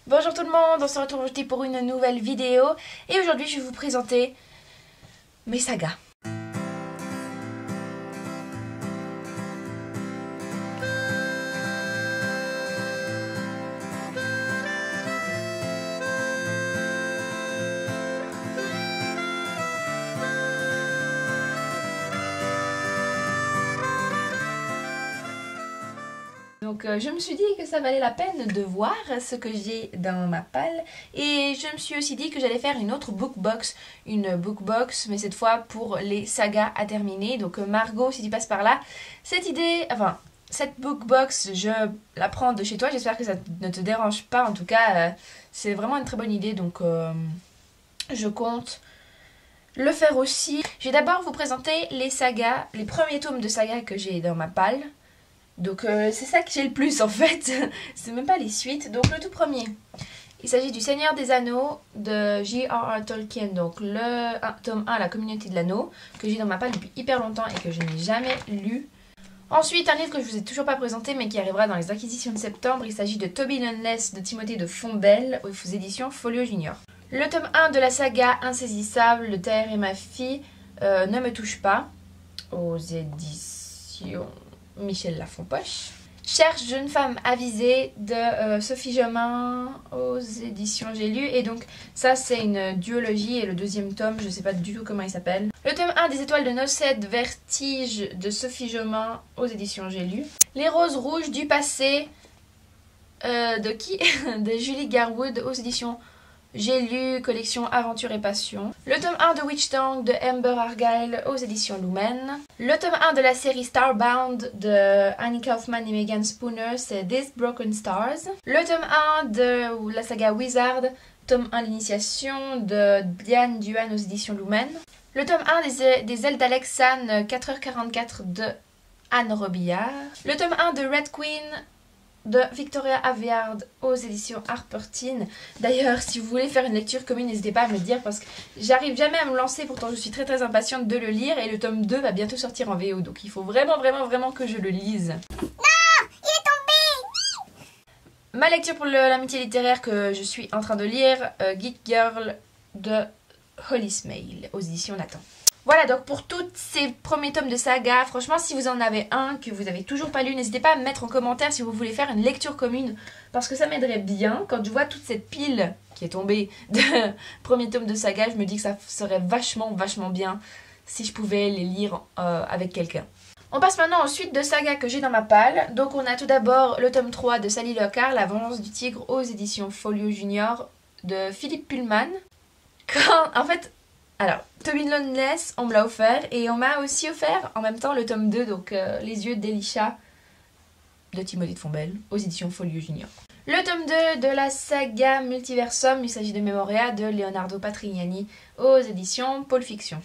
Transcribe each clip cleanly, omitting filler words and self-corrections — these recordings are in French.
Bonjour tout le monde, on se retrouve aujourd'hui pour une nouvelle vidéo et aujourd'hui je vais vous présenter mes sagas. Donc je me suis dit que ça valait la peine de voir ce que j'ai dans ma palle et je me suis aussi dit que j'allais faire une autre bookbox, mais cette fois pour les sagas à terminer. Donc Margot, si tu passes par là, cette bookbox, je la prends de chez toi, j'espère que ça ne te dérange pas, en tout cas c'est vraiment une très bonne idée, donc je compte le faire aussi. Je vais d'abord vous présenter les sagas, les premiers tomes de sagas que j'ai dans ma palle. Donc c'est ça que j'ai le plus en fait, c'est même pas les suites. Donc le tout premier, il s'agit du Seigneur des Anneaux de J.R.R. Tolkien, donc le tome 1, la communauté de l'anneau, que j'ai dans ma palle depuis hyper longtemps et que je n'ai jamais lu. Ensuite, un livre que je vous ai toujours pas présenté mais qui arrivera dans les acquisitions de septembre, il s'agit de Toby Nunless de Timothée de Fontbelle aux éditions Folio Junior. Le tome 1 de la saga Insaisissable, Le Terre et ma fille, Ne me touche pas, aux éditions Michel Lafonpoche. Cherche jeune femme avisée de Sophie Jomain aux éditions J'ai lu. Et donc ça c'est une duologie et le deuxième tome, je sais pas du tout comment il s'appelle. Le tome 1 des étoiles de Nocède, Vertige de Sophie Jomain aux éditions J'ai lu. Les roses rouges du passé de qui de Julie Garwood aux éditions J'ai lu, collection Aventure et Passion. Le tome 1 de Witch Tongue de Amber Argyle aux éditions Lumen. Le tome 1 de la série Starbound de Annie Kaufman et Megan Spooner, c'est These Broken Stars. Le tome 1 de la saga Wizard, tome 1 l'initiation de Diane Duane aux éditions Lumen. Le tome 1 des ailes d'Alexane 4h44 de Anne Robillard. Le tome 1 de Red Queen de Victoria Aveyard aux éditions Harper Teen. D'ailleurs, si vous voulez faire une lecture commune, n'hésitez pas à me le dire parce que j'arrive jamais à me lancer, pourtant je suis très impatiente de le lire et le tome 2 va bientôt sortir en VO, donc il faut vraiment que je le lise. Non, il est tombé. Ma lecture pour l'amitié littéraire que je suis en train de lire, Geek Girl de Holly Smale aux éditions Nathan. Voilà donc pour tous ces premiers tomes de saga, franchement si vous en avez un que vous avez toujours pas lu, n'hésitez pas à me mettre en commentaire si vous voulez faire une lecture commune parce que ça m'aiderait bien. Quand je vois toute cette pile qui est tombée de premiers tomes de saga, je me dis que ça serait vachement bien si je pouvais les lire avec quelqu'un. On passe maintenant aux suites de saga que j'ai dans ma palle. Donc on a tout d'abord le tome 3 de Sally Lockhart, La vengeance du tigre aux éditions Folio Junior de Philippe Pullman. Alors, Toby Nunless, on me l'a offert et on m'a aussi offert en même temps le tome 2, donc Les yeux d'Elisha de Timothée de Fontbelle aux éditions Folio Junior. Le tome 2 de la saga Multiversum, il s'agit de Memoria de Leonardo Patrignani aux éditions Pôle Fiction.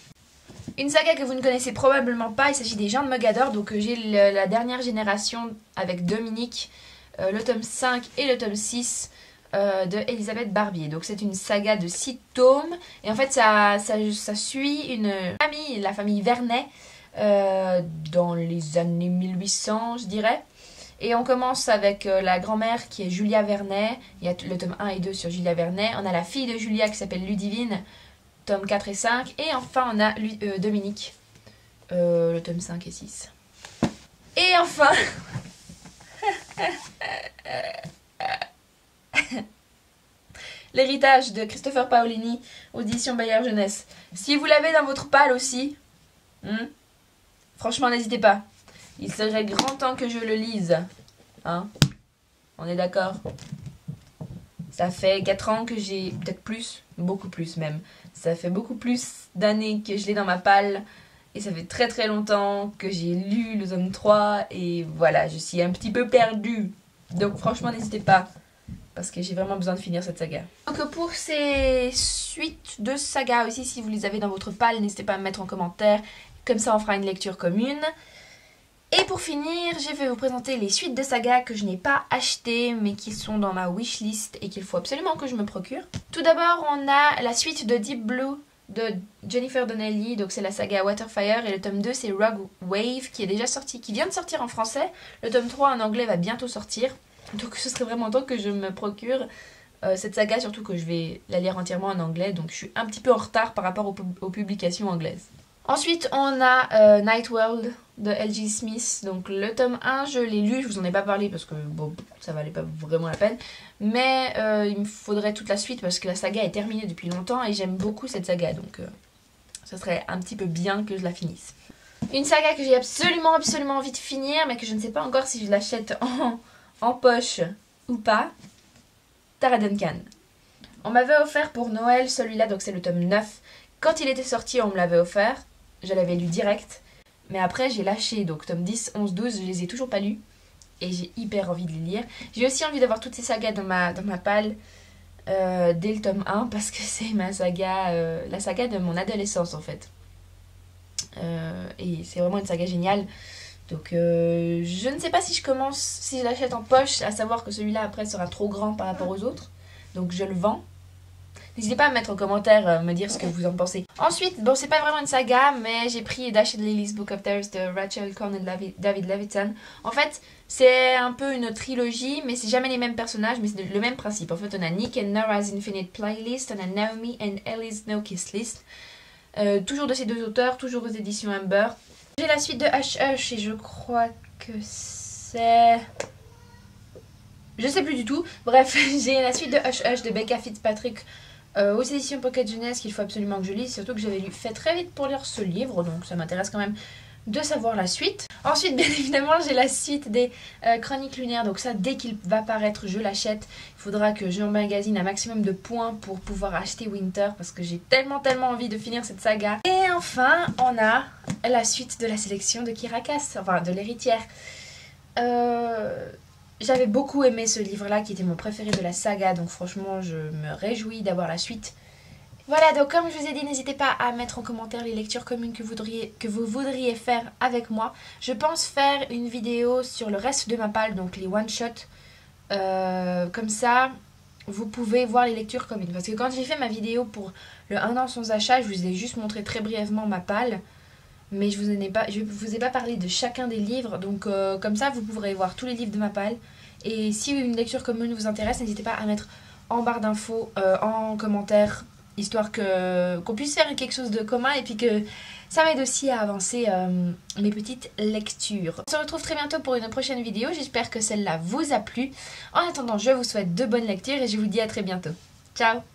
Une saga que vous ne connaissez probablement pas, il s'agit des Gens de Mogador, donc j'ai la dernière génération avec Dominique, le tome 5 et le tome 6. De Elisabeth Barbier. Donc c'est une saga de 6 tomes et en fait ça suit une famille, la famille Vernet dans les années 1800 je dirais. Et on commence avec la grand-mère qui est Julia Vernet, il y a le tome 1 et 2 sur Julia Vernet, on a la fille de Julia qui s'appelle Ludivine, tome 4 et 5, et enfin on a Dominique, le tome 5 et 6. Et enfin L'héritage de Christopher Paolini, audition Bayard Jeunesse. Si vous l'avez dans votre palle aussi, franchement n'hésitez pas. Il serait grand temps que je le lise. Hein? On est d'accord? Ça fait 4 ans que j'ai, peut-être plus, beaucoup plus même. Ça fait beaucoup plus d'années que je l'ai dans ma palle. Et ça fait très longtemps que j'ai lu le tome 3. Et voilà, je suis un petit peu perdue. Donc franchement n'hésitez pas. Parce que j'ai vraiment besoin de finir cette saga. Donc pour ces suites de saga aussi, si vous les avez dans votre palle, n'hésitez pas à me mettre en commentaire. Comme ça on fera une lecture commune. Et pour finir, je vais vous présenter les suites de saga que je n'ai pas achetées, mais qui sont dans ma wishlist et qu'il faut absolument que je me procure. Tout d'abord, on a la suite de Deep Blue de Jennifer Donnelly, donc c'est la saga Waterfire, et le tome 2 c'est Rogue Wave qui est déjà sorti, qui vient de sortir en français. Le tome 3 en anglais va bientôt sortir. Donc ce serait vraiment temps que je me procure cette saga, surtout que je vais la lire entièrement en anglais, donc je suis un petit peu en retard par rapport aux publications anglaises. Ensuite, on a Night World de L.G. Smith. Donc le tome 1, je l'ai lu, je vous en ai pas parlé parce que bon, ça valait pas vraiment la peine. Mais il me faudrait toute la suite parce que la saga est terminée depuis longtemps et j'aime beaucoup cette saga. Donc ça serait un petit peu bien que je la finisse. Une saga que j'ai absolument envie de finir, mais que je ne sais pas encore si je l'achète en poche ou pas. Tara Duncan. On m'avait offert pour Noël celui-là, donc c'est le tome 9. Quand il était sorti, on me l'avait offert. Je l'avais lu direct. Mais après, j'ai lâché. Donc tome 10, 11, 12, je les ai toujours pas lus. Et j'ai hyper envie de les lire. J'ai aussi envie d'avoir toutes ces sagas dans ma palle dès le tome 1. Parce que c'est ma saga, la saga de mon adolescence en fait. Et c'est vraiment une saga géniale. Donc je ne sais pas si je l'achète en poche. À savoir que celui-là après sera trop grand par rapport aux autres. Donc je le vends. N'hésitez pas à me mettre en commentaire, me dire ce que vous en pensez. Ensuite, bon, c'est pas vraiment une saga, mais j'ai pris Dash and Lily's Book of Terrors de Rachel Cohn et David Levithan. En fait, c'est un peu une trilogie, mais c'est jamais les mêmes personnages, mais c'est le même principe. En fait, on a Nick and Nora's Infinite Playlist, on a Naomi and Ellie's No Kiss List. Toujours de ces deux auteurs, toujours aux éditions Amber. J'ai la suite de Hush Hush et je crois que c'est... Je sais plus du tout. Bref, j'ai la suite de Hush Hush de Becca Fitzpatrick aux éditions Pocket Jeunesse qu'il faut absolument que je lise. Surtout que j'avais fait très vite pour lire ce livre, donc ça m'intéresse quand même de savoir la suite. Ensuite, bien évidemment, j'ai la suite des Chroniques Lunaires. Donc ça, dès qu'il va paraître, je l'achète. Il faudra que j'emmagasine un maximum de points pour pouvoir acheter Winter parce que j'ai tellement envie de finir cette saga. Et enfin, on a la suite de la sélection de Kiera Cass, enfin de l'héritière. J'avais beaucoup aimé ce livre-là qui était mon préféré de la saga, donc franchement je me réjouis d'avoir la suite. Voilà, donc comme je vous ai dit, n'hésitez pas à mettre en commentaire les lectures communes que vous voudriez faire avec moi. Je pense faire une vidéo sur le reste de ma palle, donc les one-shots. Comme ça, vous pouvez voir les lectures communes. Parce que quand j'ai fait ma vidéo pour le 1 an sans achat, je vous ai juste montré très brièvement ma palle. Mais je vous ai pas parlé de chacun des livres, donc comme ça vous pourrez voir tous les livres de ma palle. Et si une lecture commune vous intéresse, n'hésitez pas à mettre en barre d'infos, en commentaire, histoire qu'on puisse faire quelque chose de commun et puis que ça m'aide aussi à avancer mes petites lectures. On se retrouve très bientôt pour une prochaine vidéo, j'espère que celle-là vous a plu. En attendant, je vous souhaite de bonnes lectures et je vous dis à très bientôt. Ciao!